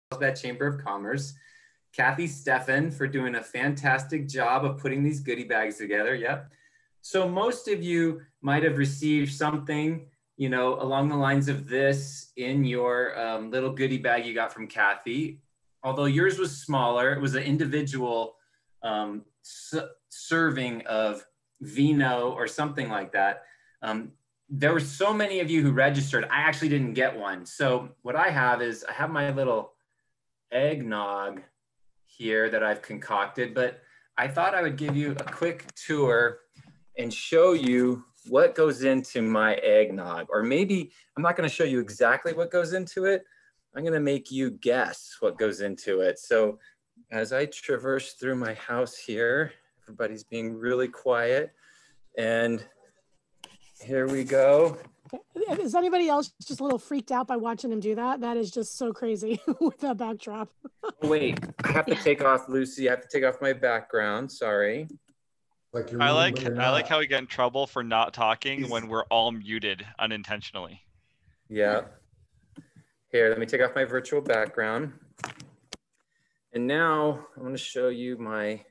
Carlsbad Chamber of Commerce. Kathy Steffen for doing a fantastic job of putting these goodie bags together. Yep. So most of you might have received something, you know, along the lines of this in your little goodie bag you got from Kathy. Although yours was smaller, it was an individual serving of vino or something like that. There were so many of you who registered. I actually didn't get one. So what I have is I have my little eggnog here that I've concocted, but I thought I would give you a quick tour and show you what goes into my eggnog. Or maybe I'm not going to show you exactly what goes into it. I'm going to make you guess what goes into it. So as I traverse through my house here, everybody's being really quiet, and here we go. Is anybody else just a little freaked out by watching him do that? That is just so crazy with that backdrop. Wait, I have to take off, Lucy. I have to take off my background. Sorry. Like I like how we get in trouble for not talking when we're all muted unintentionally. Yeah. Here, let me take off my virtual background. And now I'm going to show you my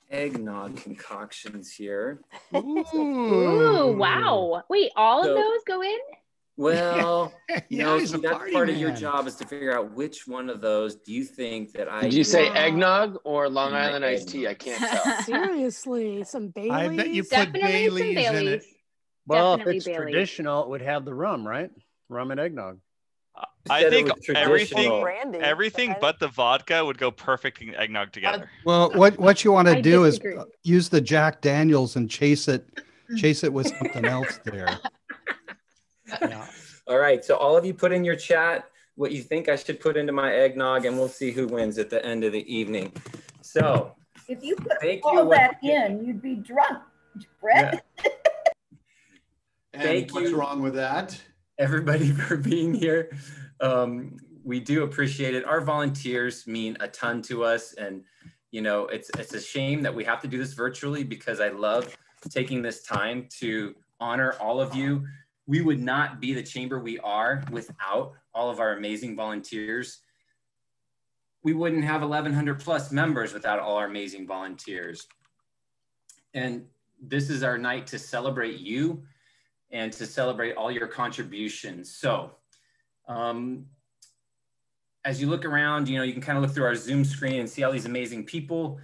eggnog concoctions here. Ooh, wow. Wait, all of those go in? Well, Yeah, no, he's see, a that's party part of your man. job is to figure out which one of those do you think that I Did you say Wow. eggnog or Long My Island iced tea? I can't tell. Seriously, some Baileys. I bet you put Definitely some Baileys in it. Baileys. Well, Definitely if it's Baileys. traditional, it would have the rum, right? Rum and eggnog. I said it think was traditional. everything but the vodka would go perfect in eggnog together. Well, what you want to I do is disagree. use the Jack Daniels and chase it with something else there. Yeah. All right, so all of you put in your chat what you think I should put into my eggnog, and we'll see who wins at the end of the evening. So If you put Thank all you, that Welty. in, you'd be drunk, Brett. And Thank what's you. wrong with that? everybody for being here. We do appreciate it. Our volunteers mean a ton to us, and you know, it's a shame that we have to do this virtually because I love taking this time to honor all of you. We would not be the chamber we are without all of our amazing volunteers. We wouldn't have 1,100 plus members without all our amazing volunteers. And this is our night to celebrate you and to celebrate all your contributions. So as you look around, you know, you can kind of look through our Zoom screen and see all these amazing people.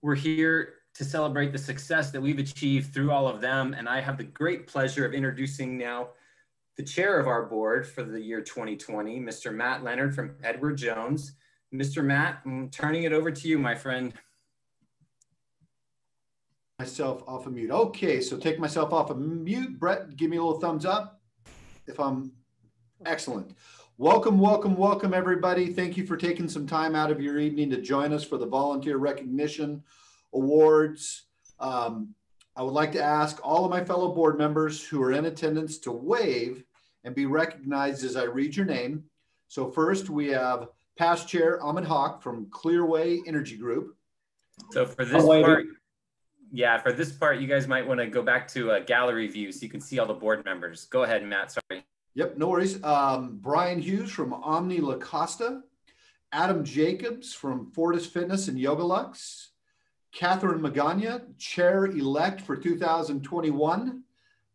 We're here to celebrate the success that we've achieved through all of them. And I have the great pleasure of introducing now the chair of our board for the year 2020, Mr. Matt Leonard from Edward Jones. Mr. Matt, I'm turning it over to you, my friend. Myself off of mute. Okay, so take myself off of mute. Brett, give me a little thumbs up if I'm excellent. Welcome, welcome, welcome, everybody. Thank you for taking some time out of your evening to join us for the Volunteer Recognition Awards. I would like to ask all of my fellow board members who are in attendance to wave and be recognized as I read your name. So first we have past chair Ahmed Hawk from Clearway Energy Group. So for this part, yeah, for this part, you guys might want to go back to a gallery view so you can see all the board members. Go ahead, Matt, sorry. Yep, no worries. Brian Hughes from Omni La Costa, Adam Jacobs from Fortis Fitness and Yoga Lux, Catherine Magana, Chair-elect for 2021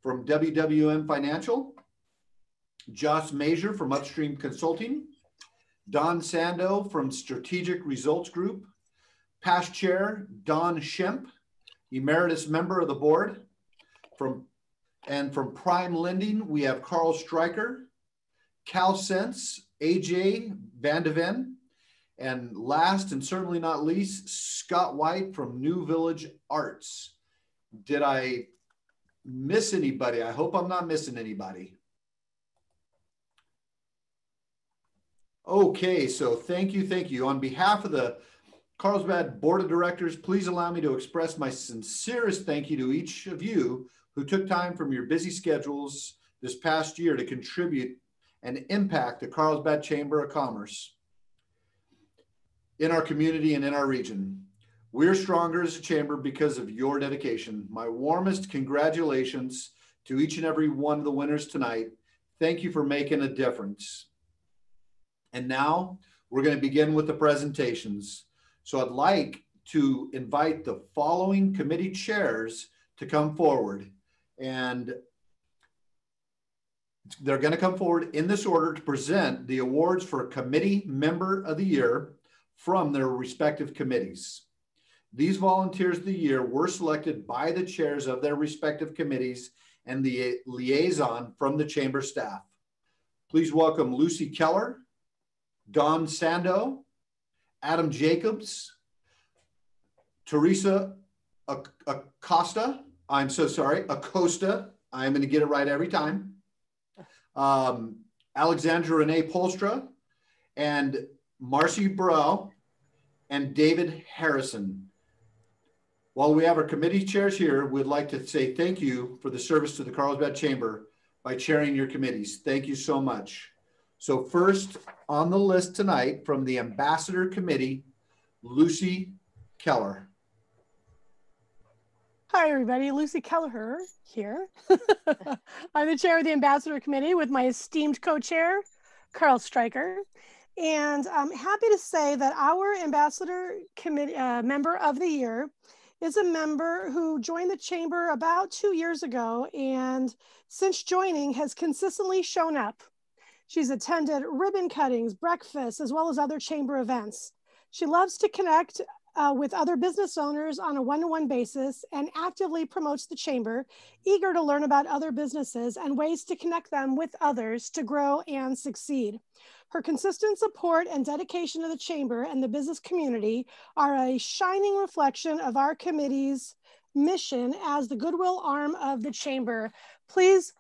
from WWM Financial, Josh Major from Upstream Consulting, Don Sando from Strategic Results Group, past chair Don Schemp, emeritus member of the board. From Prime Lending, we have Carl Stryker, CalSense, AJ Van de Ven, and last and certainly not least, Scott White from New Village Arts. Did I miss anybody? I hope I'm not missing anybody. Okay, so thank you, thank you. On behalf of the Carlsbad Board of Directors, please allow me to express my sincerest thank you to each of you who took time from your busy schedules this past year to contribute and impact the Carlsbad Chamber of Commerce in our community and in our region. We're stronger as a chamber because of your dedication. My warmest congratulations to each and every one of the winners tonight. Thank you for making a difference. And now We're going to begin with the presentations. So I'd like to invite the following committee chairs to come forward. And they're going to come forward in this order to present the awards for Committee Member of the Year from their respective committees. These volunteers of the year were selected by the chairs of their respective committees and the liaison from the chamber staff. Please welcome Lucy Keller, Don Sando, Adam Jacobs, Teresa Acosta. I'm so sorry, Acosta. I'm going to get it right every time. Alexandra Renee Polstra, and Marcy Brow, and David Harrison. While we have our committee chairs here, we'd like to say thank you for the service to the Carlsbad Chamber by chairing your committees. Thank you so much. So first on the list tonight from the Ambassador Committee, Lucy Keller. Hi, everybody. Lucy Keller here. I'm the chair of the Ambassador Committee with my esteemed co-chair, Carl Stryker. And I'm happy to say that our Ambassador Committee member of the year is a member who joined the chamber about 2 years ago, and since joining has consistently shown up. She's attended ribbon cuttings, breakfasts, as well as other chamber events. She loves to connect with other business owners on a one-to-one basis and actively promotes the chamber, eager to learn about other businesses and ways to connect them with others to grow and succeed. Her consistent support and dedication to the chamber and the business community are a shining reflection of our committee's mission as the goodwill arm of the chamber. Please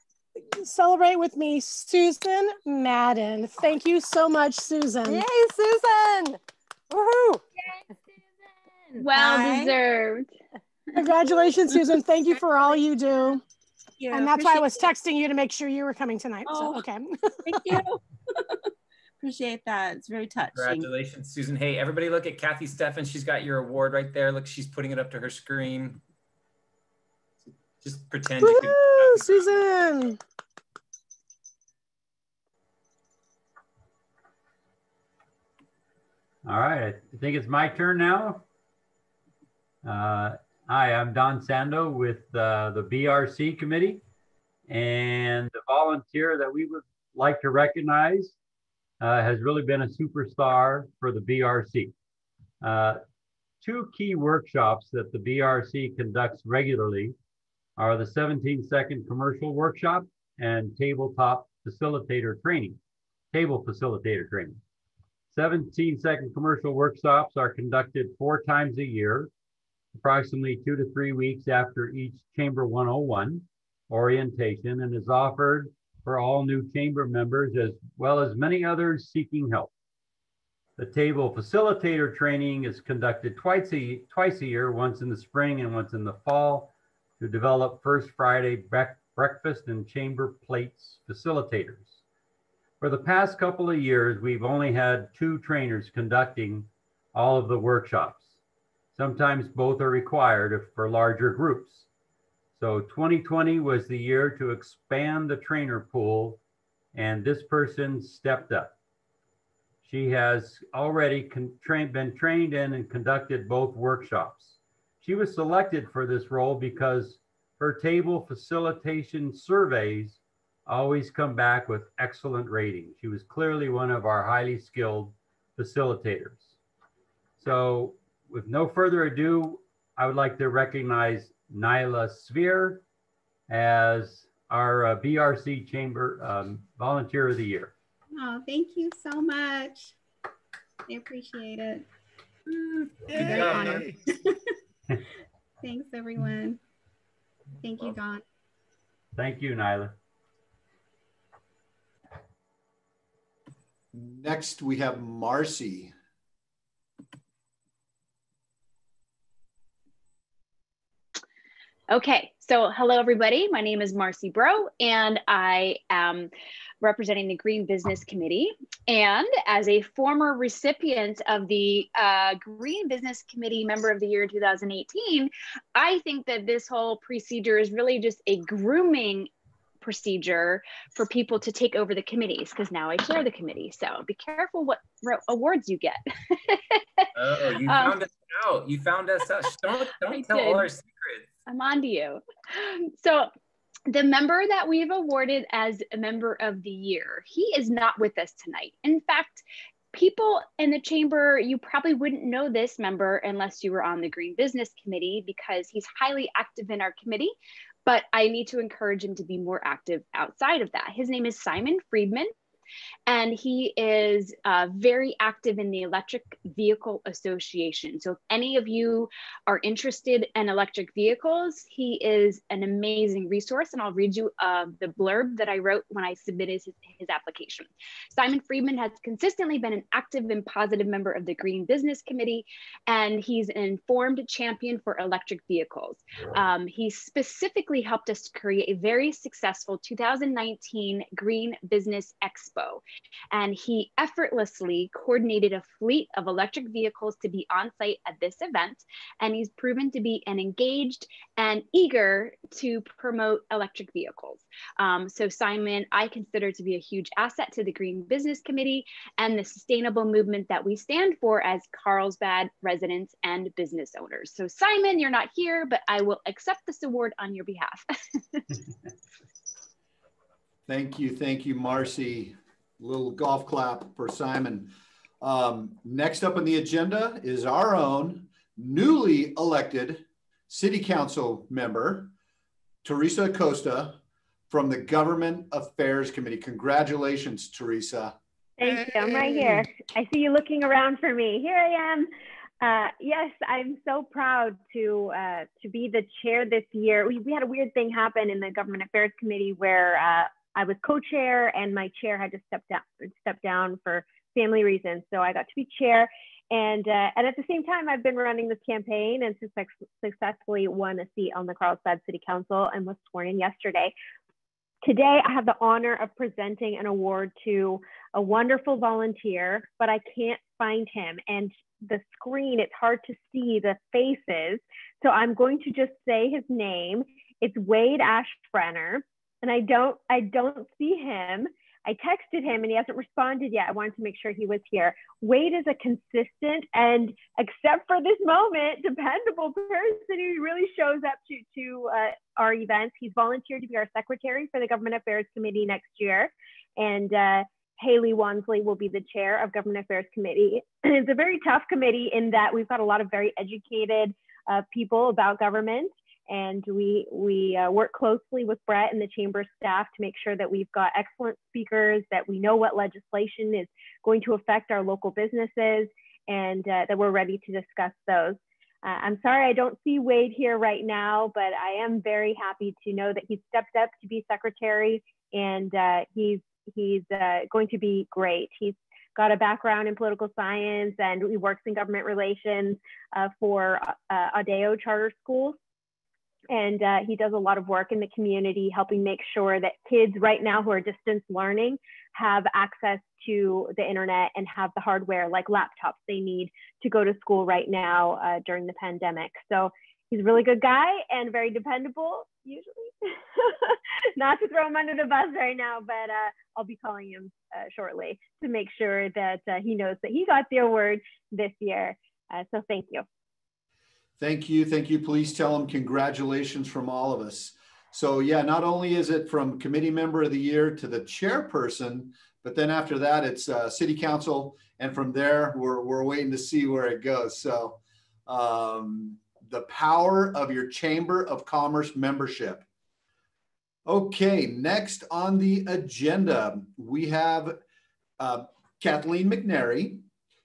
celebrate with me, Susan Madden. Thank you so much, Susan. Yay, Susan! Woohoo! Yay, Susan! Well deserved. Congratulations, Susan. Thank you for all you do. Yeah, and that's why I was texting you to make sure you were coming tonight. Oh, so, okay. Thank you. Appreciate that. It's very touching. Congratulations, Susan. Hey, everybody look at Kathy Steffen. She's got your award right there. Look, she's putting it up to her screen. Just pretend you can. Susan. All right, I think it's my turn now. Hi, I'm Don Sando with the BRC committee, and the volunteer that we would like to recognize has really been a superstar for the BRC. Two key workshops that the BRC conducts regularly are the 17-second commercial workshop and tabletop facilitator training, table facilitator training. 17-second commercial workshops are conducted 4 times a year, approximately 2 to 3 weeks after each Chamber 101 orientation, and is offered for all new chamber members as well as many others seeking help. The table facilitator training is conducted twice a year, once in the spring and once in the fall, to develop First Friday breakfast and chamber plates facilitators. For the past couple of years, we've only had 2 trainers conducting all of the workshops. Sometimes both are required for larger groups. So 2020 was the year to expand the trainer pool, and this person stepped up. She has already been trained in and conducted both workshops. She was selected for this role because her table facilitation surveys always come back with excellent ratings. She was clearly one of our highly skilled facilitators. So with no further ado, I would like to recognize Naila Sfeir as our BRC Chamber Volunteer of the Year. Oh, thank you so much. I appreciate it. Very honored. Thanks, everyone. Thank you, Don. Thank you, Naila. Next, we have Marcy. Okay, so hello everybody. My name is Marcy Bro, and I am representing the Green Business Committee. And as a former recipient of the Green Business Committee Member of the Year 2018, I think that this whole procedure is really just a grooming procedure for people to take over the committees, because now I chair the committee. So be careful what awards you get. Oh, you found us out. You found us out. Don't tell all our secrets. I'm on to you. So the member that we've awarded as a member of the year, he is not with us tonight. In fact, people in the chamber, you probably wouldn't know this member unless you were on the Green Business Committee, because he's highly active in our committee, but I need to encourage him to be more active outside of that. His name is Simon Friedman, and he is very active in the Electric Vehicle Association. So if any of you are interested in electric vehicles, he is an amazing resource, and I'll read you the blurb that I wrote when I submitted his application. Simon Friedman has consistently been an active and positive member of the Green Business Committee, and he's an informed champion for electric vehicles. He specifically helped us create a very successful 2019 Green Business Expo. And he effortlessly coordinated a fleet of electric vehicles to be on site at this event. And he's proven to be an engaged and eager to promote electric vehicles. So Simon, I consider to be a huge asset to the Green Business Committee and the sustainable movement that we stand for as Carlsbad residents and business owners. So Simon, you're not here, but I will accept this award on your behalf. Thank you, Marcy. Little golf clap for Simon. Next up on the agenda is our own newly elected City Council member, Teresa Acosta, from the Government Affairs Committee. Congratulations, Teresa. Thank you. I'm right here. I see you looking around for me. Here I am. Yes, I'm so proud to be the chair this year. We had a weird thing happen in the Government Affairs Committee where I was co-chair and my chair had to step down for family reasons. So I got to be chair. And at the same time, I've been running this campaign and successfully won a seat on the Carlsbad City Council and was sworn in yesterday. Today, I have the honor of presenting an award to a wonderful volunteer, but I can't find him. And the screen, it's hard to see the faces. So I'm going to just say his name. It's Wade Aschbrenner. And I don't see him. I texted him and he hasn't responded yet. I wanted to make sure he was here. Wade is a consistent and, except for this moment, dependable person who really shows up to our events. He's volunteered to be our secretary for the Government Affairs Committee next year. And Haley Wansley will be the chair of Government Affairs Committee. It's a very tough committee in that we've got a lot of very educated people about government. And we work closely with Brett and the chamber staff to make sure that we've got excellent speakers, that we know what legislation is going to affect our local businesses, and that we're ready to discuss those. I'm sorry I don't see Wade here right now, but I am very happy to know that he's stepped up to be secretary, and he's going to be great. He's got a background in political science, and he works in government relations for Audeo charter schools. And he does a lot of work in the community, helping make sure that kids right now who are distance learning have access to the internet and have the hardware like laptops they need to go to school right now during the pandemic. So he's a really good guy and very dependable, usually. Not to throw him under the bus right now, but I'll be calling him shortly to make sure that he knows that he got the award this year. So thank you. Thank you. Please tell him congratulations from all of us. So yeah, not only is it from Committee Member of the Year to the chairperson, but then after that, it's City Council. And from there, we're waiting to see where it goes. So the power of your Chamber of Commerce membership. Okay, next on the agenda, we have Kathleen McNary.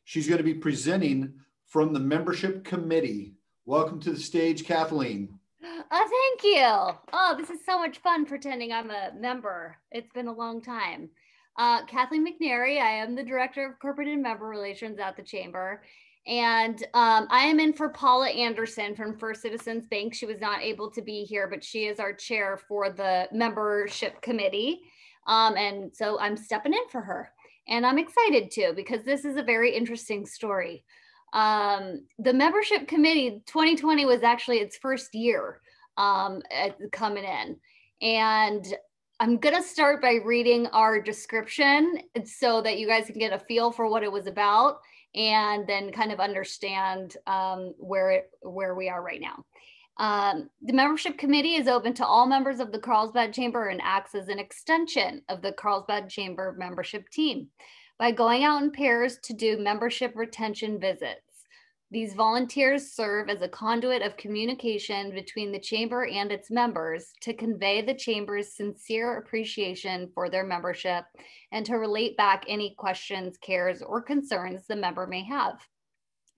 She's going to be presenting from the membership committee. Welcome to the stage, Kathleen. Thank you. Oh, this is so much fun pretending I'm a member. It's been a long time. Kathleen McNary, I am the Director of Corporate and Member Relations at the Chamber. And I am in for Paula Anderson from First Citizens Bank. She was not able to be here, but she is our chair for the membership committee. And so I'm stepping in for her. And I'm excited too, because this is a very interesting story. The membership committee 2020 was actually its first year coming in, and I'm gonna start by reading our description so that you guys can get a feel for what it was about, and then kind of understand where we are right now. The membership committee is open to all members of the Carlsbad Chamber and acts as an extension of the Carlsbad Chamber membership team by going out in pairs to do membership retention visits. These volunteers serve as a conduit of communication between the chamber and its members to convey the chamber's sincere appreciation for their membership and to relate back any questions, cares, or concerns the member may have.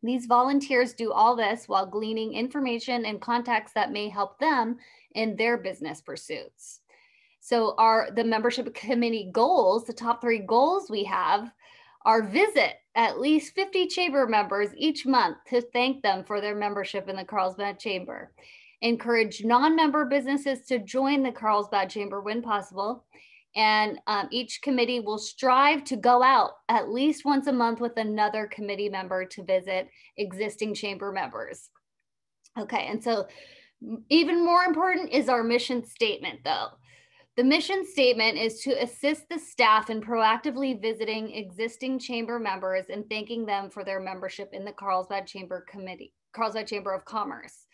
These volunteers do all this while gleaning information and contacts that may help them in their business pursuits. So the membership committee goals, the top 3 goals we have, are visit at least 50 chamber members each month to thank them for their membership in the Carlsbad Chamber. Encourage non-member businesses to join the Carlsbad Chamber when possible. And each committee will strive to go out at least once a month with another committee member to visit existing chamber members. Okay, and so even more important is our mission statement though. The mission statement is to assist the staff in proactively visiting existing chamber members and thanking them for their membership in the Carlsbad Chamber of Commerce.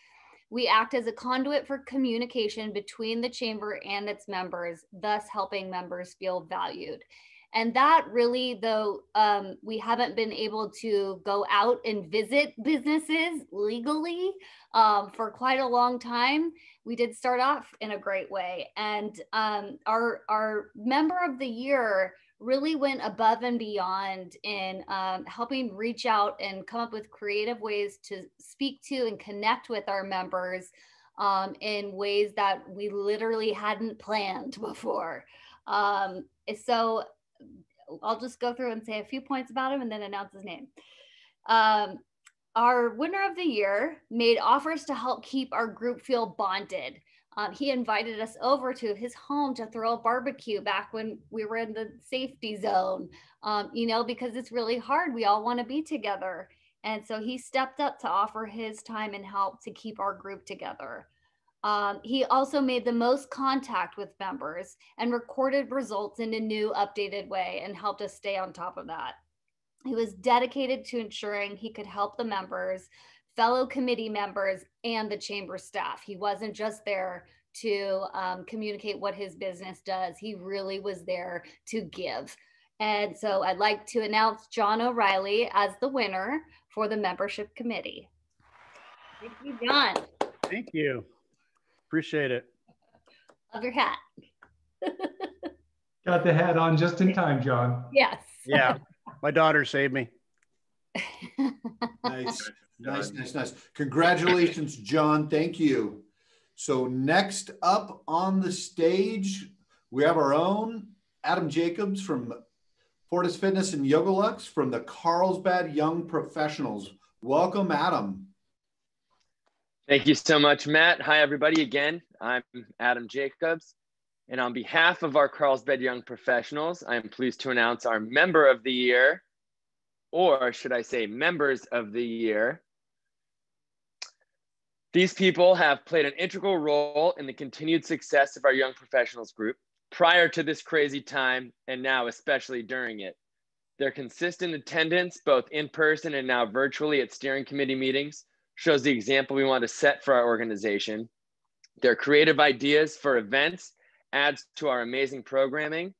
We act as a conduit for communication between the chamber and its members, thus helping members feel valued. And that really, though, we haven't been able to go out and visit businesses legally for quite a long time. We did start off in a great way. And our member of the year really went above and beyond in helping reach out and come up with creative ways to speak to and connect with our members in ways that we literally hadn't planned before. So I'll just go through and say a few points about him and then announce his name. Our winner of the year made offers to help keep our group feel bonded. He invited us over to his home to throw a barbecue back when we were in the safety zone, because it's really hard. We all want to be together. And so he stepped up to offer his time and help to keep our group together. He also made the most contact with members and recorded results in a new updated way and helped us stay on top of that. He was dedicated to ensuring he could help the members, fellow committee members, and the chamber staff. He wasn't just there to communicate what his business does. He really was there to give. And so I'd like to announce John O'Reilly as the winner for the membership committee. Thank you, John. Thank you. Appreciate it. Love your hat. Got the hat on just in time, John. Yes. Yeah. My daughter saved me. Nice. Congratulations, John. Thank you. So next up on the stage, we have our own Adam Jacobs from Fortis Fitness and Yoga Lux from the Carlsbad Young Professionals. Welcome, Adam. Thank you so much, Matt. Hi, everybody. Again, I'm Adam Jacobs. And on behalf of our Carlsbad Young Professionals, I am pleased to announce our Member of the Year, or should I say Members of the Year. These people have played an integral role in the continued success of our Young Professionals group prior to this crazy time, and now especially during it. Their consistent attendance, both in person and now virtually at steering committee meetings, shows the example we want to set for our organization. Their creative ideas for events adds to our amazing programming,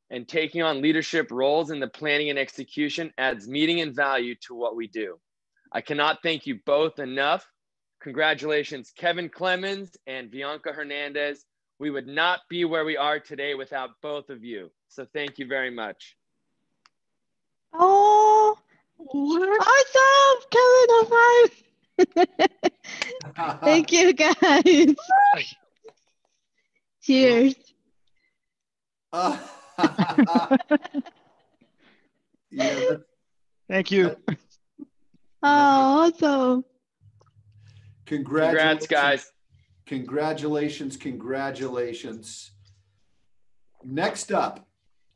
and taking on leadership roles in the planning and execution adds meaning and value to what we do. I cannot thank you both enough. Congratulations, Kevin Clemons and Vianca Hernandez. We would not be where we are today without both of you. So thank you very much. Oh, awesome, Kevin. Thank you, guys. Cheers. Yeah, thank you. Oh, awesome. Congratulations, Congrats, guys. Congratulations. Next up,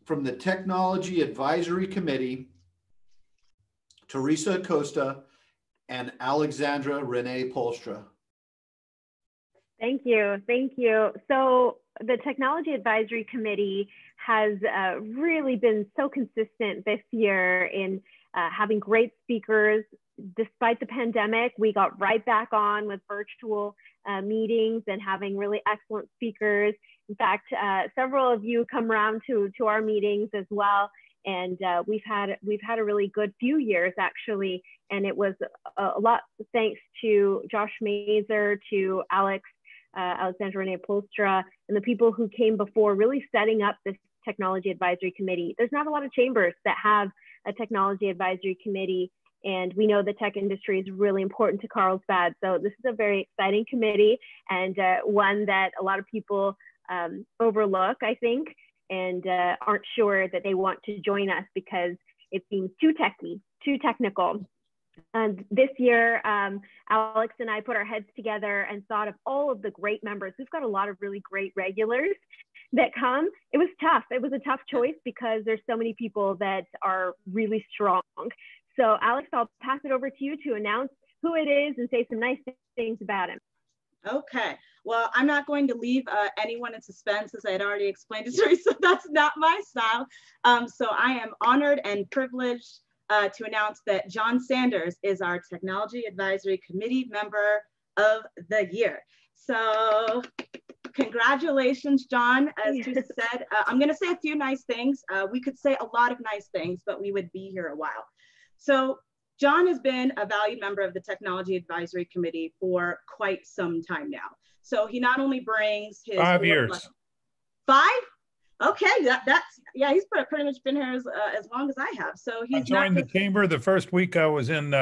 from the Technology Advisory Committee, Teresa Acosta and Alexandra Renee Polstra. Thank you. So the Technology Advisory Committee has really been so consistent this year in having great speakers. Despite the pandemic, we got right back on with virtual meetings and having really excellent speakers. In fact, several of you come around to our meetings as well. And we've had a really good few years actually. And it was a lot thanks to Josh Mazer, to Alexandra Renee Polstra, and the people who came before really setting up this Technology Advisory Committee. There's not a lot of chambers that have a Technology Advisory Committee, and we know the tech industry is really important to Carlsbad. So this is a very exciting committee, and one that a lot of people overlook, I think, and aren't sure that they want to join us because it seems too techy, too technical. This year, Alex and I put our heads together and thought of all of the great members. We've got a lot of really great regulars that come. It was tough. It was a tough choice because there's so many people that are really strong. So Alex, I'll pass it over to you to announce who it is and say some nice things about him. Okay, well, I'm not going to leave anyone in suspense, as I had already explained to Teresa. That's not my style. So I am honored and privileged to announce that John Sanders is our Technology Advisory Committee Member of the Year. So congratulations, John. As Teresa said, I'm going to say a few nice things. We could say a lot of nice things, but we would be here a while. So John has been a valued member of the Technology Advisory Committee for quite some time now. So he not only brings his 5 years. 5? Okay, yeah, he's pretty much been here as long as I have. So he's I joined the chamber the first week I was in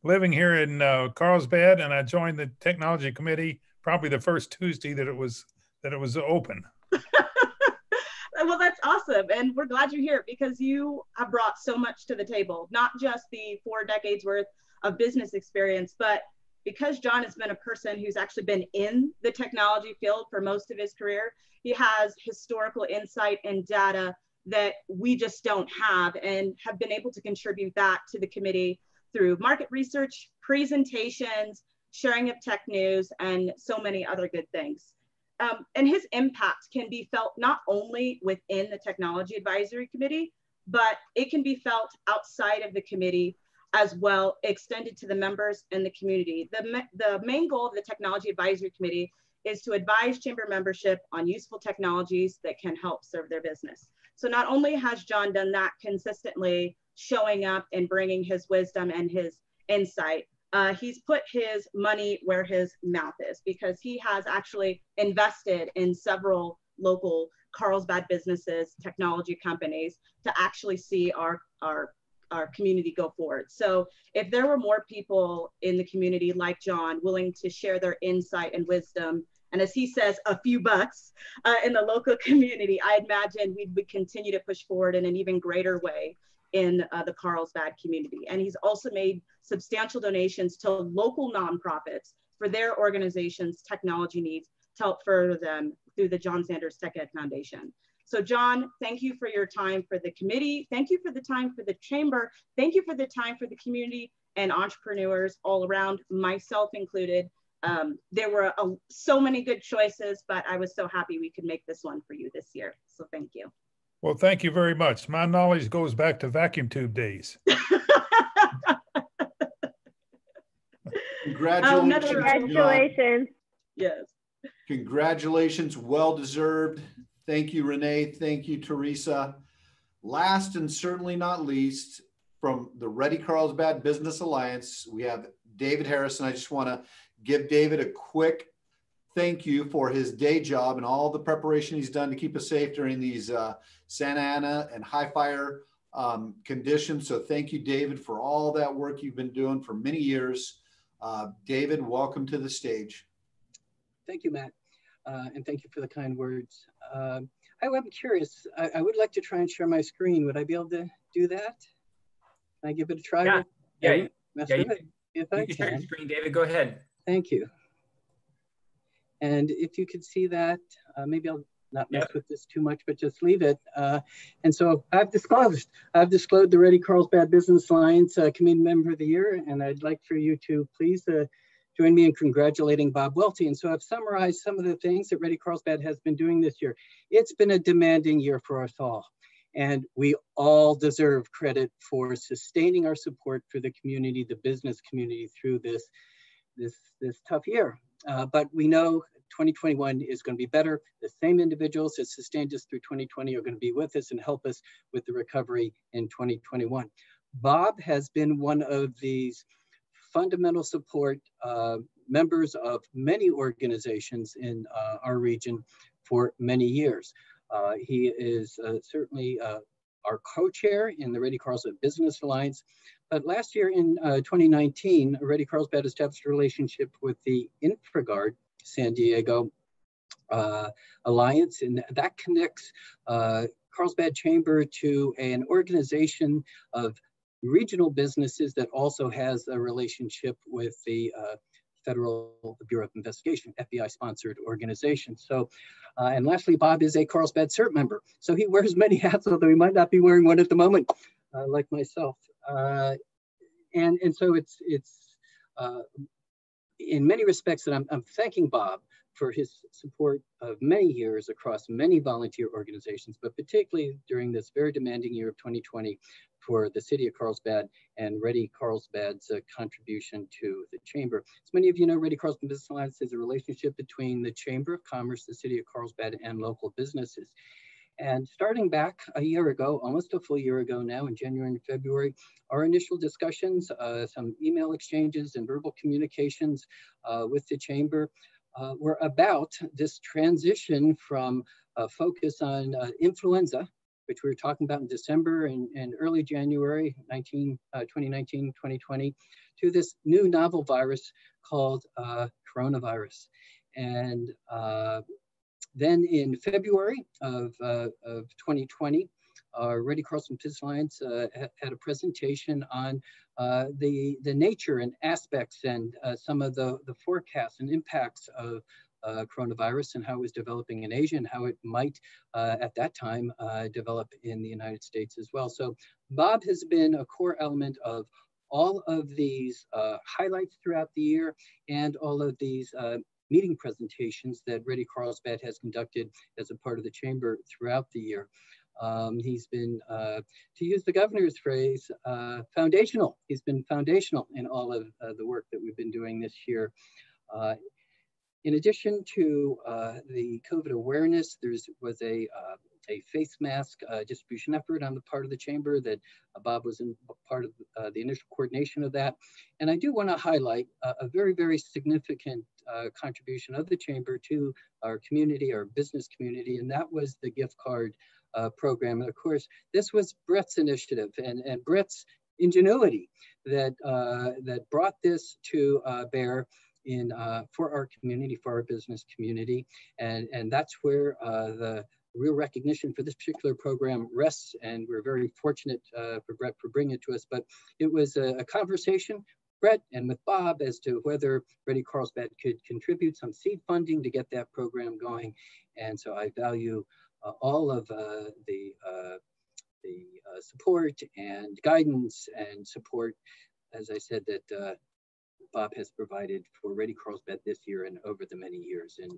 living here in Carlsbad, and I joined the Technology Committee probably the first Tuesday that it was open. Well, that's awesome. And we're glad you're here because you have brought so much to the table, not just the 4 decades worth of business experience, but because John has been a person who's actually been in the technology field for most of his career, he has historical insight and data that we just don't have, and have been able to contribute that to the committee through market research, presentations, sharing of tech news, and so many other good things. And his impact can be felt not only within the Technology Advisory Committee, but it can be felt outside of the committee as well, extended to the members and the community. The main goal of the Technology Advisory Committee is to advise chamber membership on useful technologies that can help serve their business. So not only has John done that consistently, showing up and bringing his wisdom and his insight, he's put his money where his mouth is, because he has actually invested in several local Carlsbad businesses, technology companies, to actually see our community go forward. So if there were more people in the community like John willing to share their insight and wisdom, and as he says, a few bucks in the local community, I imagine we would continue to push forward in an even greater way in the Carlsbad community. And he's also made substantial donations to local nonprofits for their organization's technology needs to help further them through the John Sanders Tech Ed Foundation. So John, thank you for your time for the committee. Thank you for the time for the chamber. Thank you for the time for the community and entrepreneurs all around, myself included. There were so many good choices, but I was so happy we could make this one for you this year. So thank you. Well, thank you very much. My knowledge goes back to vacuum tube days. Congratulations. Congratulations. Yes. Congratulations. Well deserved. Thank you, Renee. Thank you, Teresa. Last and certainly not least, from the Ready Carlsbad Business Alliance, we have David Harrison. I just want to give David a quick thank you for his day job and all the preparation he's done to keep us safe during these Santa Ana and high fire conditions. So thank you, David, for all that work you've been doing for many years. David, welcome to the stage. Thank you, Matt. And thank you for the kind words. I'm curious, I would like to try and share my screen. Would I be able to do that? Can I give it a try? Yeah, you can share your screen, David, go ahead. Thank you. And if you could see that, maybe I'll not mess with this too much, but just leave it. And so I've disclosed the Ready Carlsbad Business Alliance Committee Member of the Year, and I'd like for you to please join me in congratulating Bob Welty. And so I've summarized some of the things that Ready Carlsbad has been doing this year. It's been a demanding year for us all. And we all deserve credit for sustaining our support for the community, the business community through this tough year. But we know 2021 is going to be better. The same individuals that sustained us through 2020 are going to be with us and help us with the recovery in 2021. Bob has been one of these fundamental support members of many organizations in our region for many years. He is certainly our co-chair in the Ready Carlsbad Business Alliance. But last year in 2019, Ready Carlsbad established a relationship with the Infragaurd San Diego Alliance, and that connects Carlsbad Chamber to an organization of regional businesses that also has a relationship with the Federal Bureau of Investigation, FBI-sponsored organization. So, and lastly, Bob is a Carlsbad CERT member. So he wears many hats, although he might not be wearing one at the moment, like myself. And so it's in many respects that I'm thanking Bob for his support of many years across many volunteer organizations, but particularly during this very demanding year of 2020 for the city of Carlsbad and Ready Carlsbad's contribution to the Chamber. As many of you know, Ready Carlsbad Business Alliance is a relationship between the Chamber of Commerce, the city of Carlsbad, and local businesses. And starting back a year ago, almost a full year ago now, in January and February, our initial discussions, some email exchanges and verbal communications with the Chamber were about this transition from a focus on influenza, which we were talking about in December and early January 2019, 2020, to this new novel virus called coronavirus. And then in February of 2020, our Ready Carlsbad Business Alliance had a presentation on the nature and aspects and some of the forecasts and impacts of coronavirus and how it was developing in Asia and how it might at that time develop in the United States as well. So Bob has been a core element of all of these highlights throughout the year and all of these meeting presentations that Ready Carlsbad has conducted as a part of the Chamber throughout the year. He's been, to use the governor's phrase, foundational. He's been foundational in all of the work that we've been doing this year. In addition to the COVID awareness, there was a face mask distribution effort on the part of the Chamber that Bob was in part of the initial coordination of that. And I do want to highlight a very, very significant contribution of the Chamber to our community, our business community, and that was the gift card program. And of course, this was Brett's initiative and Brett's ingenuity that brought this to bear in for our community, for our business community. And that's where the real recognition for this particular program rests. And we're very fortunate for Brett for bringing it to us. But it was a conversation, Brett and with Bob, as to whether Ready Carlsbad could contribute some seed funding to get that program going. And so I value all of the support and guidance and support, as I said, that Bob has provided for Ready Carlsbad this year and over the many years in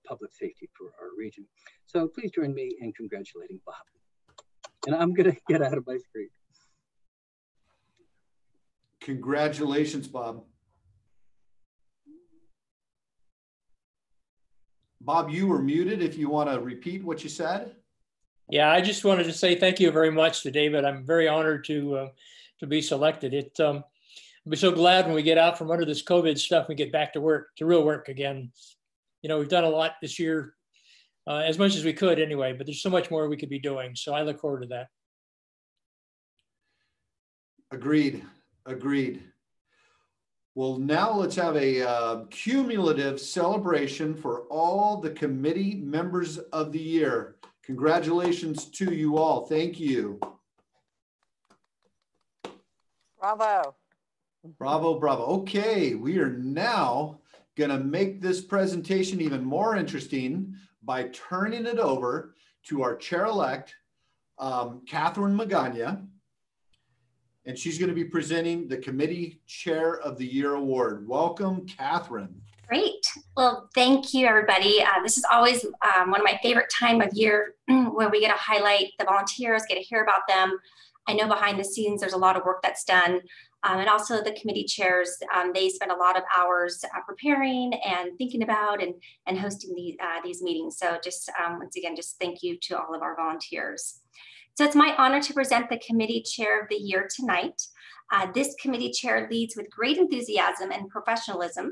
public safety for our region. So please join me in congratulating Bob. And I'm gonna get out of my screen. Congratulations, Bob. Bob, you were muted if you want to repeat what you said. Yeah, I just wanted to say thank you very much to David. I'm very honored to be selected. I'll be so glad when we get out from under this COVID stuff and get back to work, to real work again. You know, we've done a lot this year, as much as we could anyway, but there's so much more we could be doing. So I look forward to that. Agreed, agreed. Well, now let's have a cumulative celebration for all the committee members of the year. Congratulations to you all. Thank you. Bravo. Bravo, bravo. Okay, we are now going to make this presentation even more interesting by turning it over to our chair-elect, Catherine Magana. and she's going to be presenting the Committee Chair of the Year Award. Welcome, Catherine. Great. Well, thank you, everybody. This is always one of my favorite time of year where we get to highlight the volunteers, get to hear about them. I know behind the scenes, there's a lot of work that's done. And also the committee chairs, they spend a lot of hours preparing and thinking about and hosting these meetings. So just once again, just thank you to all of our volunteers. So it's my honor to present the Committee Chair of the Year tonight. This committee chair leads with great enthusiasm and professionalism.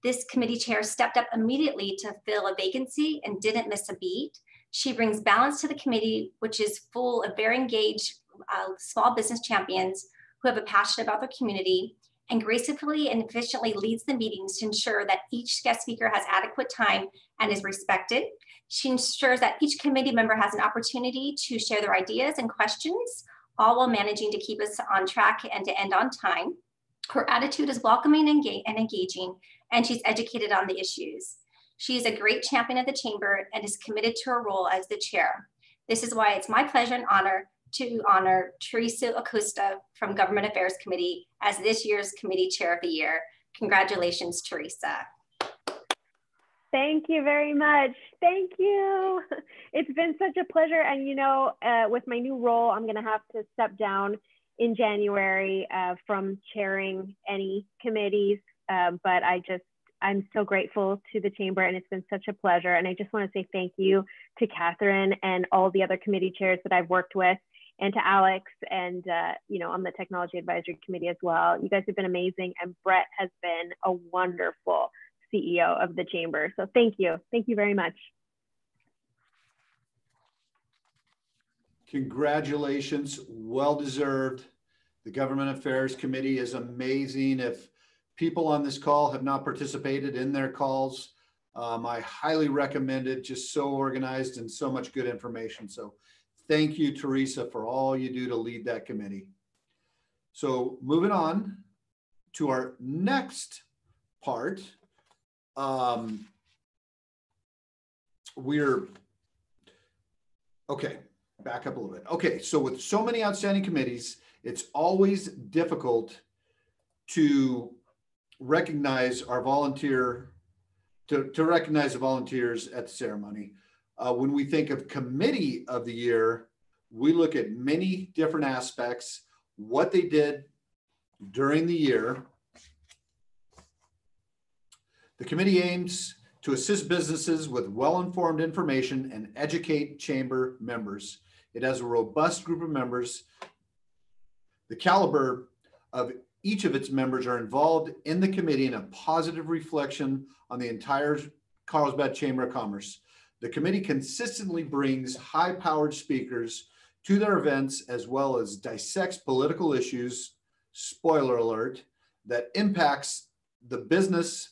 This committee chair stepped up immediately to fill a vacancy and didn't miss a beat. She brings balance to the committee, which is full of very engaged small business champions who have a passion about their community, and gracefully and efficiently leads the meetings to ensure that each guest speaker has adequate time and is respected. She ensures that each committee member has an opportunity to share their ideas and questions, all while managing to keep us on track and to end on time. Her attitude is welcoming and engaging, and she's educated on the issues. She is a great champion of the chamber and is committed to her role as the chair. This is why it's my pleasure and honor to honor Teresa Acosta from Government Affairs Committee as this year's Committee Chair of the Year. Congratulations, Teresa. Thank you very much. Thank you. It's been such a pleasure. And you know, with my new role, I'm gonna have to step down in January from chairing any committees, but I'm so grateful to the chamber, and it's been such a pleasure. And I just want to say thank you to Catherine and all the other committee chairs that I've worked with, and to Alex, and you know, on the Technology Advisory Committee as well. You guys have been amazing, and Brett has been a wonderful CEO of the chamber. So thank you very much. Congratulations, well deserved. The Government Affairs Committee is amazing. If people on this call have not participated in their calls, I highly recommend it. Just so organized and so much good information. So thank you, Teresa, for all you do to lead that committee. So moving on to our next part, back up a little bit. Okay, so with so many outstanding committees, it's always difficult to recognize our to recognize the volunteers at the ceremony. When we think of Committee of the Year, we look at many different aspects, what they did during the year. The committee aims to assist businesses with well-informed information and educate chamber members. It has a robust group of members. The caliber of each of its members are involved in the committee in a positive reflection on the entire Carlsbad Chamber of Commerce. The committee consistently brings high-powered speakers to their events, as well as dissects political issues, spoiler alert, that impacts the business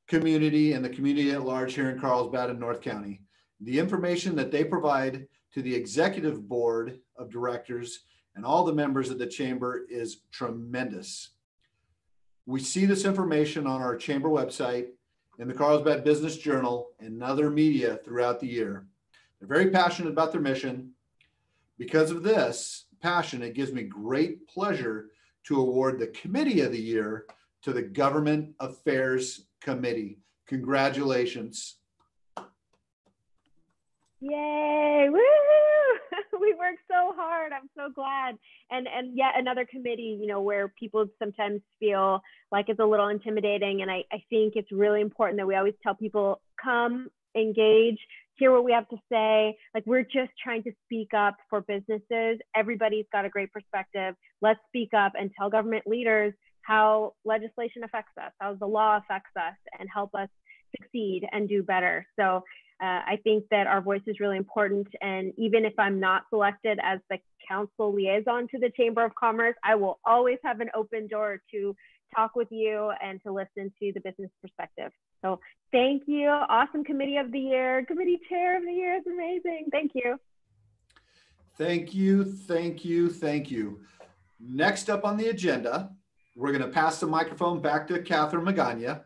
community and the community at large here in Carlsbad and North County. The information that they provide to the executive board of directors and all the members of the chamber is tremendous. We see this information on our chamber website, in the Carlsbad Business Journal, and other media throughout the year. They're very passionate about their mission. Because of this passion, it gives me great pleasure to award the Committee of the Year to the Government Affairs Committee. Congratulations. Yay, woo! We worked so hard. I'm so glad. And yet another committee, you know, where people sometimes feel like it's a little intimidating. And I think it's really important that we always tell people, come, engage, hear what we have to say. Like, we're just trying to speak up for businesses. Everybody's got a great perspective. Let's speak up and tell government leaders how legislation affects us, how the law affects us, and help us succeed and do better. So I think that our voice is really important. And even if I'm not selected as the council liaison to the Chamber of Commerce, I will always have an open door to talk with you and to listen to the business perspective. So thank you. Awesome Committee of the Year. Committee Chair of the Year is amazing. Thank you. Thank you, thank you, thank you. Next up on the agenda, we're going to pass the microphone back to Catherine Magana,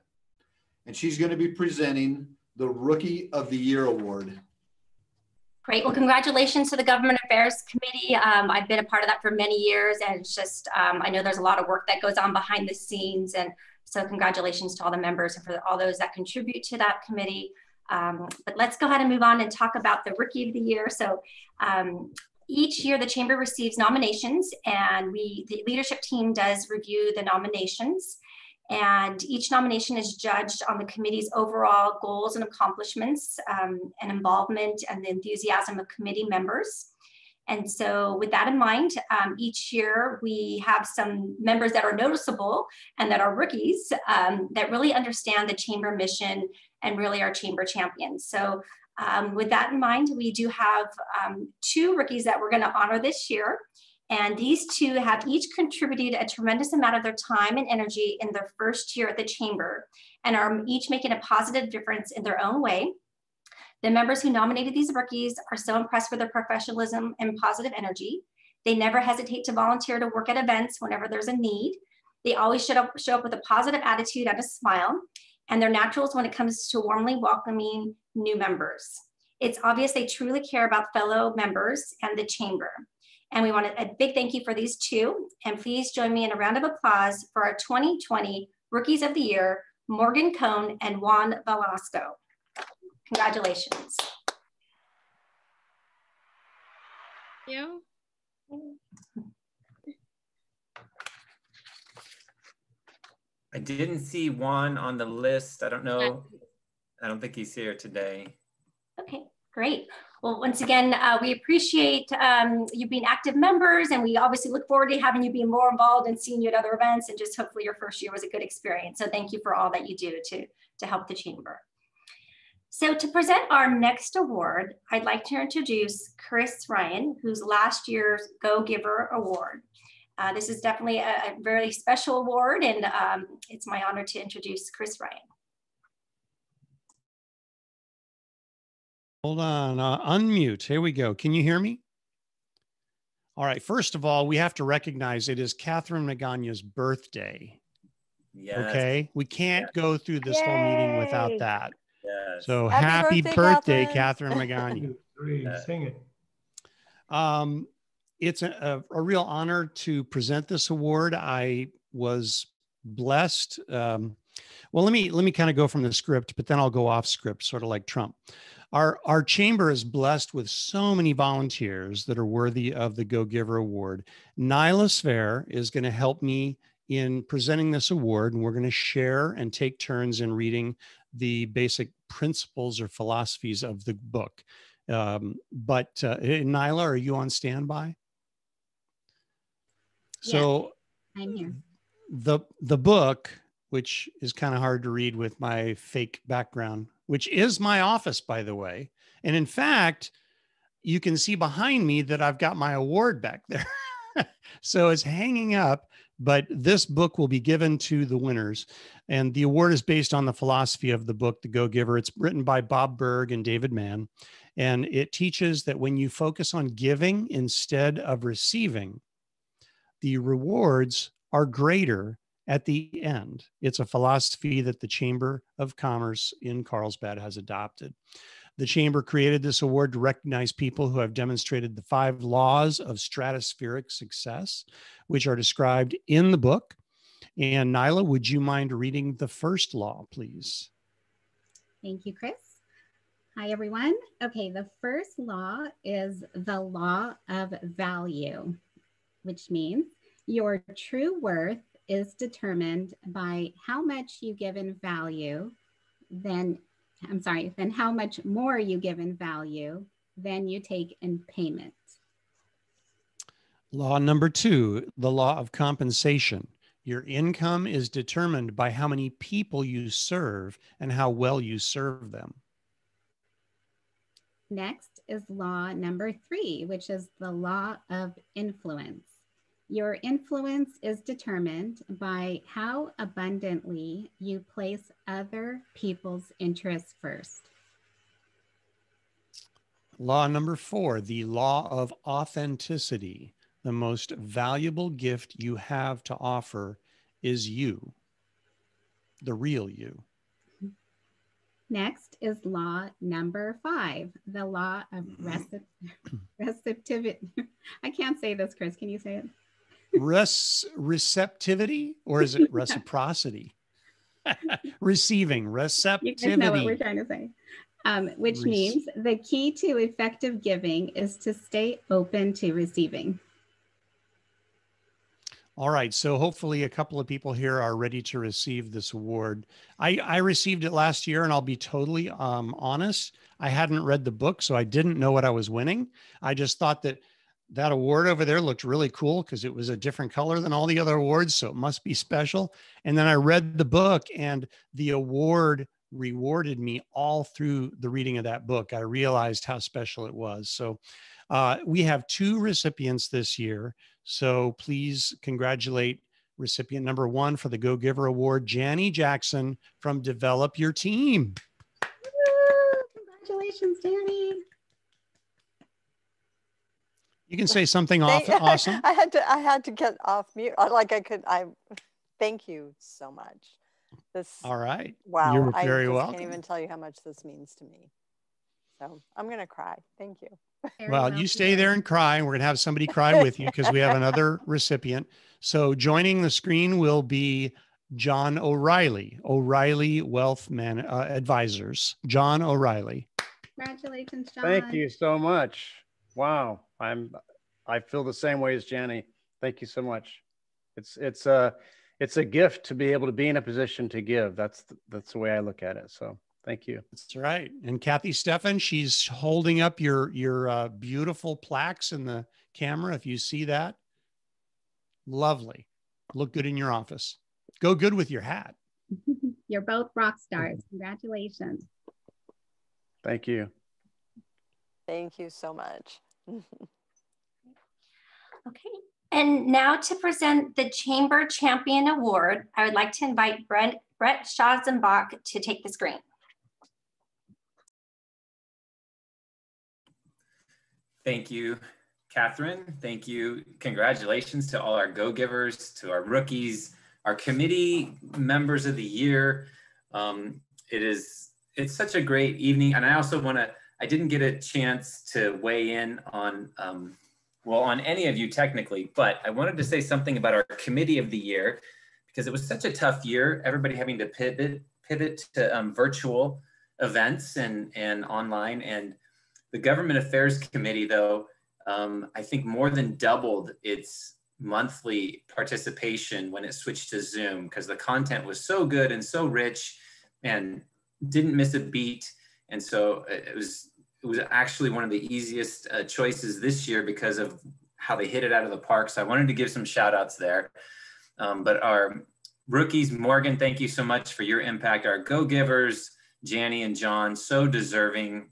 and she's going to be presenting the Rookie of the Year Award. Great. Well, congratulations to the Government Affairs Committee. I've been a part of that for many years, and it's just, I know there's a lot of work that goes on behind the scenes. And so congratulations to all the members and for all those that contribute to that committee. But let's go ahead and move on and talk about the Rookie of the Year. So each year the Chamber receives nominations, and the leadership team does review the nominations. And each nomination is judged on the committee's overall goals and accomplishments, and involvement and the enthusiasm of committee members. And so with that in mind, each year we have some members that are noticeable and that are rookies that really understand the Chamber mission and really are Chamber champions. So with that in mind, we do have 2 rookies that we're going to honor this year. And these 2 have each contributed a tremendous amount of their time and energy in their first year at the Chamber and are each making a positive difference in their own way. The members who nominated these rookies are so impressed with their professionalism and positive energy. They never hesitate to volunteer to work at events whenever there's a need. They always show up with a positive attitude and a smile, and they're naturals when it comes to warmly welcoming new members. It's obvious they truly care about fellow members and the Chamber. And we want a big thank you for these 2. And please join me in a round of applause for our 2020 Rookies of the Year, Morgan Cohn and Juan Velasco. Congratulations. Thank you. I didn't see Juan on the list. I don't know. I don't think he's here today. Okay, great. Well, once again, we appreciate you being active members, and we obviously look forward to having you be more involved and seeing you at other events, and just hopefully your first year was a good experience. So thank you for all that you do to help the Chamber. So to present our next award, I'd like to introduce Chris Ryan, who's last year's Go Giver Award. This is definitely a very special award, and it's my honor to introduce Chris Ryan. Hold on, unmute. Here we go. Can you hear me? All right. First of all, we have to recognize it is Catherine Magana's birthday. Yes. Okay. We can't go through this whole meeting without that. Yes. So happy birthday, Catherine Magana. Sing it. It's a real honor to present this award. I was blessed. Well, let me kind of go from the script, but then I'll go off script, sort of like Trump. Our chamber is blessed with so many volunteers that are worthy of the Go Giver Award. Naila Sfeir is going to help me in presenting this award, and we're going to share and take turns in reading the basic principles or philosophies of the book. Naila, are you on standby? Yeah, So I'm here. the book, which is kind of hard to read with my fake background, which is my office, by the way. And in fact, you can see behind me that I've got my award back there. So it's hanging up, but this book will be given to the winners. And the award is based on the philosophy of the book, The Go Giver. It's written by Bob Berg and David Mann. And it teaches that when you focus on giving instead of receiving, the rewards are greater at the end. It's a philosophy that the Chamber of Commerce in Carlsbad has adopted. The Chamber created this award to recognize people who have demonstrated the 5 laws of stratospheric success, which are described in the book. And Naila, would you mind reading the first law, please? Thank you, Chris. Hi, everyone. Okay, the first law is the law of value, which means your true worth is determined by how much you give in value, then how much more you give in value than you take in payment. Law number 2, the law of compensation. Your income is determined by how many people you serve and how well you serve them. Next is law number 3, which is the law of influence. Your influence is determined by how abundantly you place other people's interests first. Law number 4, the law of authenticity. The most valuable gift you have to offer is you, the real you. Next is law number 5, the law of receptivity. I can't say this, Chris. Can you say it? Receptivity, or is it reciprocity? Receiving, receptivity. You guys know what we're trying to say. Which means the key to effective giving is to stay open to receiving. All right, so hopefully a couple of people here are ready to receive this award. I received it last year, and I'll be totally honest. I hadn't read the book, so I didn't know what I was winning. I just thought that that award over there looked really cool because it was a different color than all the other awards, so it must be special. And then I read the book, and the award rewarded me all through the reading of that book. I realized how special it was. So we have 2 recipients this year. So please congratulate recipient number 1 for the Go Giver Award, Janny Jackson from Develop Your Team. Woo! Congratulations, Janny. You can say something awesome. I had to get off mute. Thank you so much. All right. Wow. You're very I welcome. can't even tell you how much this means to me. So I'm going to cry. Thank you. Well, you stay there and cry, and we're going to have somebody cry with you because we have another recipient. So joining the screen will be John O'Reilly, O'Reilly Wealth Advisors. John O'Reilly. Congratulations, John. Thank you so much. Wow. I feel the same way as Janny. Thank you so much. It's a gift to be able to be in a position to give. That's the way I look at it. So thank you. That's right. And Kathy Steffen, she's holding up your beautiful plaques in the camera. If you see that, lovely. Look good in your office. Go good with your hat. You're both rock stars. Congratulations. Thank you. Thank you so much. Okay. And now to present the Chamber Champion Award, I would like to invite Brett Schotzenbach to take the screen. Thank you, Catherine. Thank you. Congratulations to all our go-givers, to our rookies, our committee members of the year. It's such a great evening. And I also I didn't get a chance to weigh in on, on any of you technically, but I wanted to say something about our committee of the year because it was such a tough year, everybody having to pivot to virtual events and online. And the Government Affairs Committee, though, I think more than doubled its monthly participation when it switched to Zoom because the content was so good and so rich and didn't miss a beat. And so it was actually one of the easiest choices this year because of how they hit it out of the park. So I wanted to give some shout outs there. But our rookies, Morgan, thank you so much for your impact. Our go-givers, Janny and John, so deserving.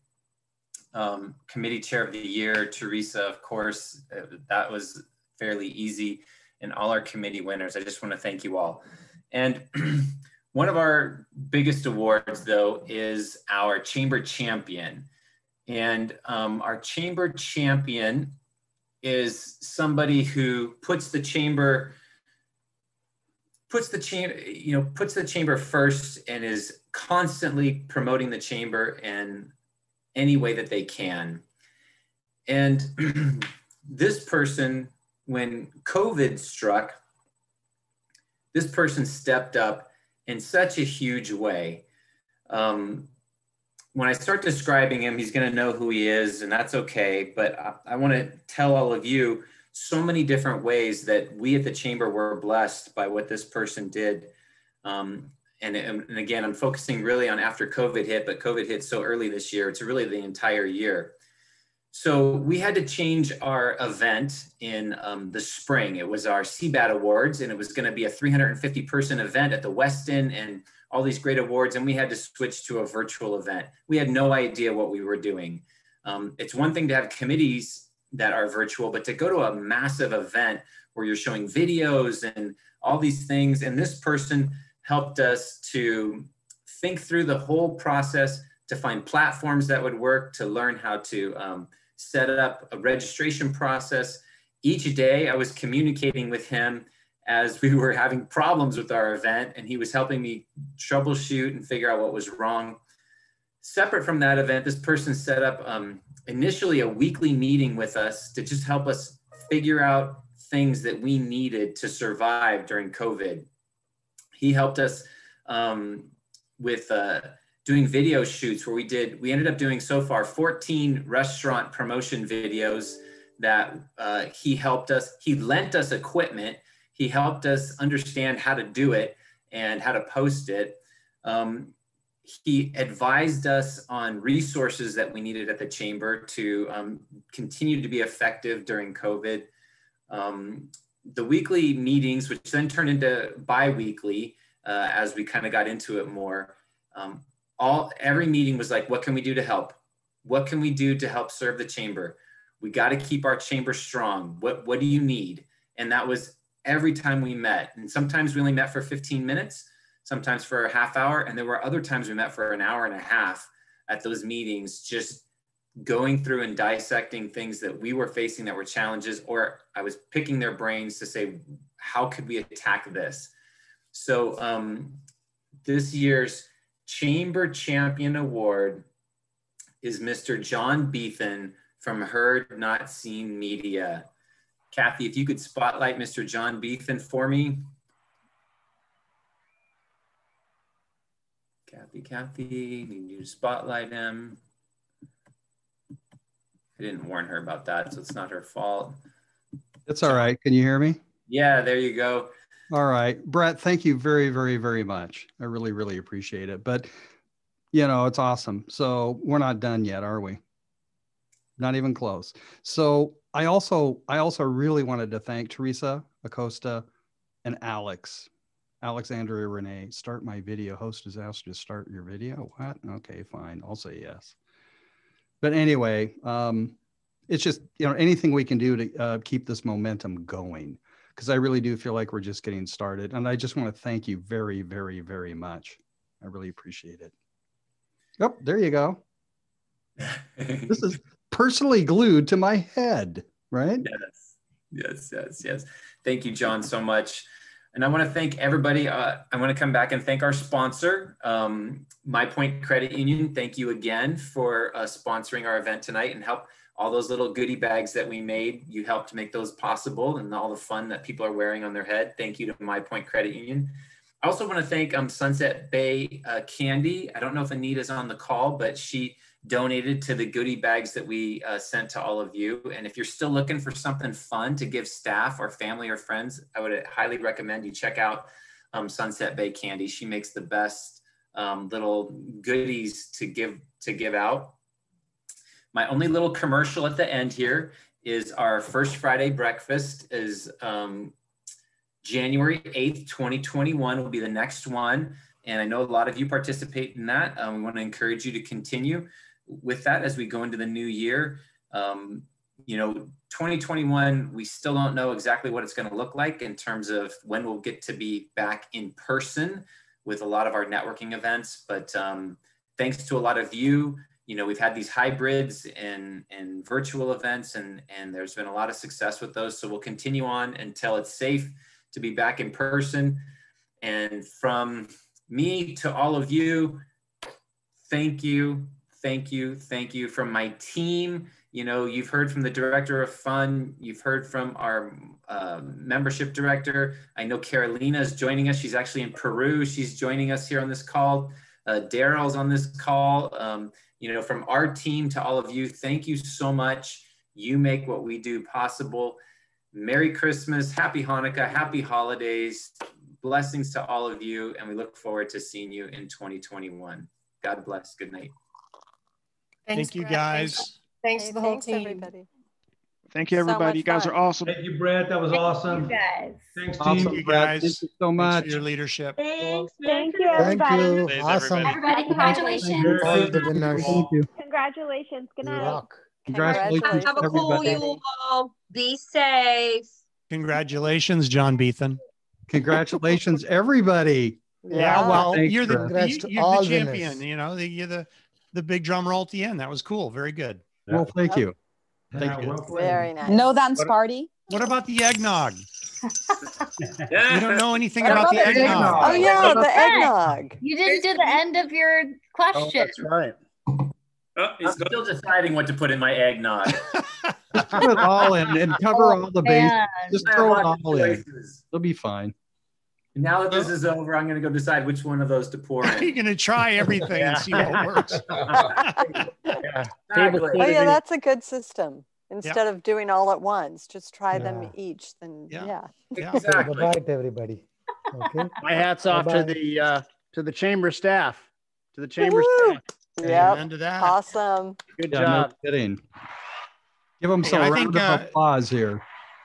Committee Chair of the Year, Teresa, of course, that was fairly easy. And all our committee winners, I just want to thank you all. And one of our biggest awards, though, is our Chamber Champion. And our Chamber Champion is somebody who puts the chamber first and is constantly promoting the chamber in any way that they can. And this person, when COVID struck, this person stepped up in such a huge way. When I start describing him, he's going to know who he is, and that's okay. But I want to tell all of you so many different ways that we at the Chamber were blessed by what this person did. And again, I'm focusing really on after COVID hit, but COVID hit so early this year. It's really the entire year. So we had to change our event in the spring. It was our CBAT Awards, and it was going to be a 350-person event at the Westin and all these great awards, and we had to switch to a virtual event. We had no idea what we were doing. It's one thing to have committees that are virtual, but to go to a massive event where you're showing videos and all these things, and this person helped us to think through the whole process, to find platforms that would work, to learn how to set up a registration process. Each day I was communicating with him as we were having problems with our event, and he was helping me troubleshoot and figure out what was wrong. separate from that event, this person set up initially a weekly meeting with us to just help us figure out things that we needed to survive during COVID. He helped us with doing video shoots where we ended up doing so far 14 restaurant promotion videos that he helped us. He lent us equipment. He helped us understand how to do it and how to post it. He advised us on resources that we needed at the chamber to continue to be effective during COVID. The weekly meetings, which then turned into bi-weekly as we kind of got into it more, every meeting was like, what can we do to help? What can we do to help serve the chamber? We got to keep our chamber strong. What do you need? And that was every time we met. And sometimes we only met for 15 minutes, sometimes for a half hour. And there were other times we met for an hour and a half at those meetings, just going through and dissecting things that we were facing that were challenges, or I was picking their brains to say, how could we attack this? So this year's Chamber Champion Award is Mr. John Beethan from Heard Not Seen Media. Kathy, if you could spotlight Mr. John Beethan for me. Kathy, need you to spotlight him. I didn't warn her about that, so it's not her fault. It's all right. Can you hear me? Yeah, there you go. All right. Brett, thank you very, very, very much. I really, really appreciate it. But, you know, it's awesome. So we're not done yet, are we? Not even close. So I also really wanted to thank Teresa, Acosta, and Alexandria Renee. Start my video. Host is asked to start your video. What? Okay, fine. I'll say yes. But anyway, it's just, you know, anything we can do to keep this momentum going, because I really do feel like we're just getting started. And I just want to thank you very, very, very much. I really appreciate it. Yep, there you go. This is personally glued to my head, right? Yes. Thank you, John, so much. And I want to thank everybody. I want to come back and thank our sponsor, My Point Credit Union. Thank you again for sponsoring our event tonight and help all those little goodie bags that we made. You helped make those possible and all the fun that people are wearing on their head. Thank you to My Point Credit Union. I also want to thank Sunset Bay Candy. I don't know if Anita's on the call, but she donated to the goodie bags that we sent to all of you. And if you're still looking for something fun to give staff or family or friends, I would highly recommend you check out Sunset Bay Candy. She makes the best little goodies to give out. My only little commercial at the end here is our First Friday breakfast is January 8th, 2021 will be the next one. And I know a lot of you participate in that. We want to encourage you to continue with that as we go into the new year. You know, 2021, we still don't know exactly what it's going to look like in terms of when we'll get to be back in person with a lot of our networking events. But thanks to a lot of you, you know, we've had these hybrids and virtual events, and there's been a lot of success with those. So we'll continue on until it's safe to be back in person. And from me to all of you, thank you. From my team, you know, you've heard from the Director of Fun, you've heard from our membership director. I know Carolina is joining us. She's actually in Peru. She's joining us here on this call. Daryl's on this call. You know, from our team to all of you, thank you so much. You make what we do possible. Merry Christmas, Happy Hanukkah, Happy Holidays, blessings to all of you, and we look forward to seeing you in 2021. God bless. Good night. Thank you, guys. Thanks to the whole team. Everybody. Thank you, everybody. You guys are awesome. Thank you, Brett. That was awesome. You guys. Thanks, Awesome, team. Thank you, Brett. guys. Thank you so much. Thanks for your leadership. Thanks. Thank you, Thank everybody. you. Awesome. Everybody, congratulations. All of the winners. Thank you. Congratulations. Good You night. rock. Congratulations, Have a cool everybody. you all. Be safe. Congratulations, John Beethan. Congratulations, everybody. Yeah, well, Thanks, you're the Brett. you're the champion. You know, you're the big drum roll at the end. That was cool. Very good. Well, thank you. Thank you. Very nice. No dance party. What about the eggnog? Yeah. You don't know anything What about the about the eggnog. Oh yeah, the eggnog. You didn't do the end of your question. Oh, that's right. I'm still deciding what to put in my eggnog. Just put it all in and cover all the bases. man. Just I have throw it lots of all in. choices. It'll be fine. Now that this is over, I'm going to go decide which one of those to pour You're in. going to try everything and see what works. Exactly. Oh yeah, that's a good system. Instead of doing all at once, just try them each. Then Exactly. Bye to everybody. Okay. My hat's off to the chamber staff. To the chamber staff. Yep. To that. Awesome. Good Yeah, job. no kidding. Give them Hey, some I round think, of applause here.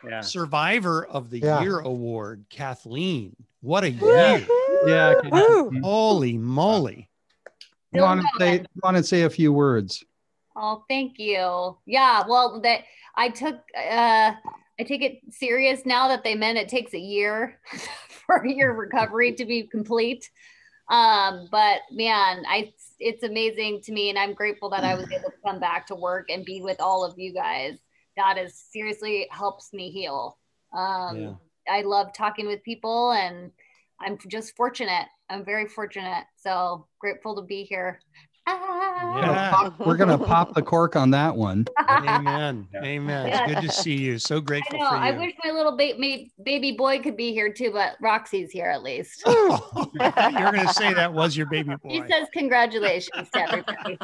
Yeah. Survivor of the Year award, Kathleen. What a Yeah. year. Yeah. Holy moly. Come on and say a few words. Oh, thank you. Yeah, well, I take it serious now that they meant it takes a year for your recovery to be complete. But man, it's amazing to me, and I'm grateful that I was able to come back to work and be with all of you guys. That is seriously helps me heal. I love talking with people, and I'm just fortunate. I'm very fortunate. So grateful to be here. We're gonna pop the cork on that one. Amen. Amen. It's good to see you. So grateful for you. I wish my little baby boy could be here too, but Roxy's here at least. You're going to say that was your baby boy. She says congratulations to everybody.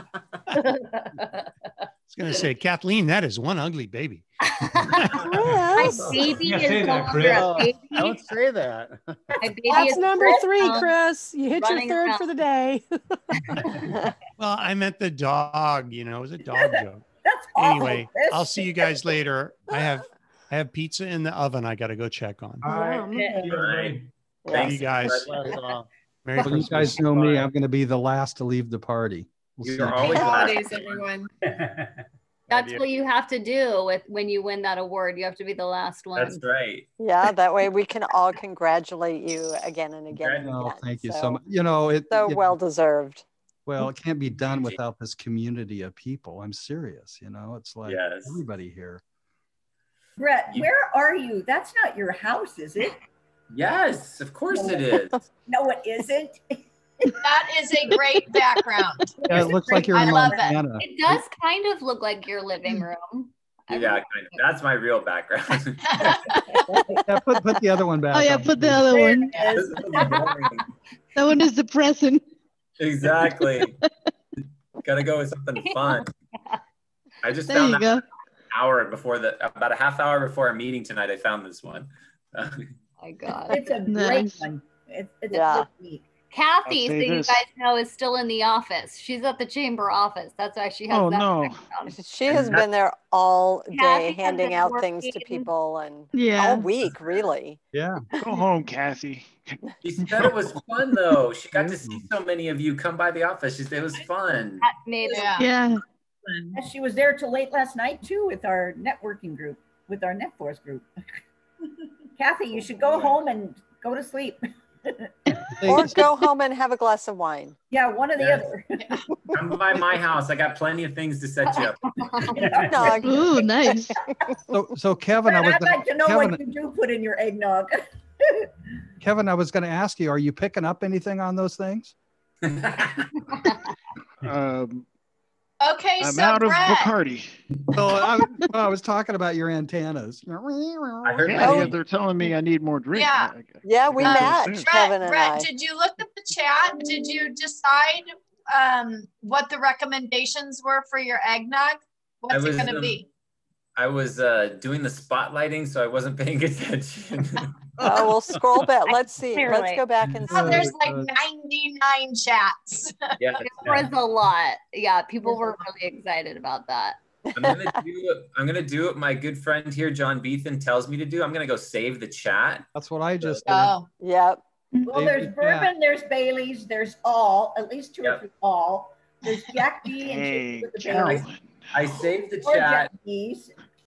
I was going to say, Kathleen, that is one ugly baby. My baby is no longer a baby. Don't say that. My baby That's is number Chris, 3, Chris. You hit your running third around. for the day. Well, I meant the dog, it was a dog joke. That's awful, Anyway, Chris. I'll see you guys later. I have pizza in the oven I got to go check on. All right. Thank you guys. Merry Well, you guys know me. I'm going to be the last to leave the party. We'll You're see. always Holidays, everyone. That's what you have to do when you win that award. You have to be the last one. That's right. Yeah, that way we can all congratulate you again and again and Oh, again. thank you so much. It so well deserved. Well, it can't be done without this community of people. I'm serious. It's like everybody here. Brett, where are you? That's not your house, is it? Yes, of course it is. No, it isn't. That is a great background. Yeah, it looks like you're in I love Montana. it. It does kind of look like your living room. Yeah, kind of. That's my real background. Yeah, put the other one back. Oh yeah, on. put the other one. That one is depressing. Exactly. Gotta go with something fun. I just There found you that go. about a half hour before our meeting tonight, I found this one. My God. It's a great one. It's a good week. Kathy, so say you this. guys know, is still in the office. She's at the chamber office. That's why she has Oh, that no. background. She has been there all Kathy day has handing been out things to working. people and Yeah. all week, really. Yeah. Go home, Kathy. She said it was fun though. She got to see so many of you come by the office. She said it was fun. That made it. Yeah. And she was there till late last night too with our networking group, with our NetForce group. Kathy, you should go home and go to sleep. Or go home and have a glass of wine. Yeah, one or the other. Come by my house. I got plenty of things to set you up. Eggnog. Ooh, nice. So Kevin, I was I'd like to know Kevin, what you do put in your eggnog. Kevin, I was going to ask you, are you picking up anything on those things? Okay, I'm so out of Brett, Bacardi. I was talking about your antennas. I heard Yeah, they're telling me I need more drink. Yeah. Yeah, we matched, Brett, Kevin and Brett, I. did you look at the chat? Did you decide what the recommendations were for your eggnog? What's it going to be? I was doing the spotlighting, so I wasn't paying attention. Oh, we'll scroll back. Let's see. Clearly. Let's go back and see. Oh, there's like 99 chats. Yeah, It was a lot. Yeah, people were really excited about that. I'm gonna do what my good friend here, John Beethan, tells me to do. I'm gonna go save the chat. That's what I just did. Oh, Yep. Well, there's bourbon, there's Bailey's, there's at least 2 or 3 all. There's Jack D and Hey, with the Carolyn. Bailey's. I saved the Or chat. Jack D's.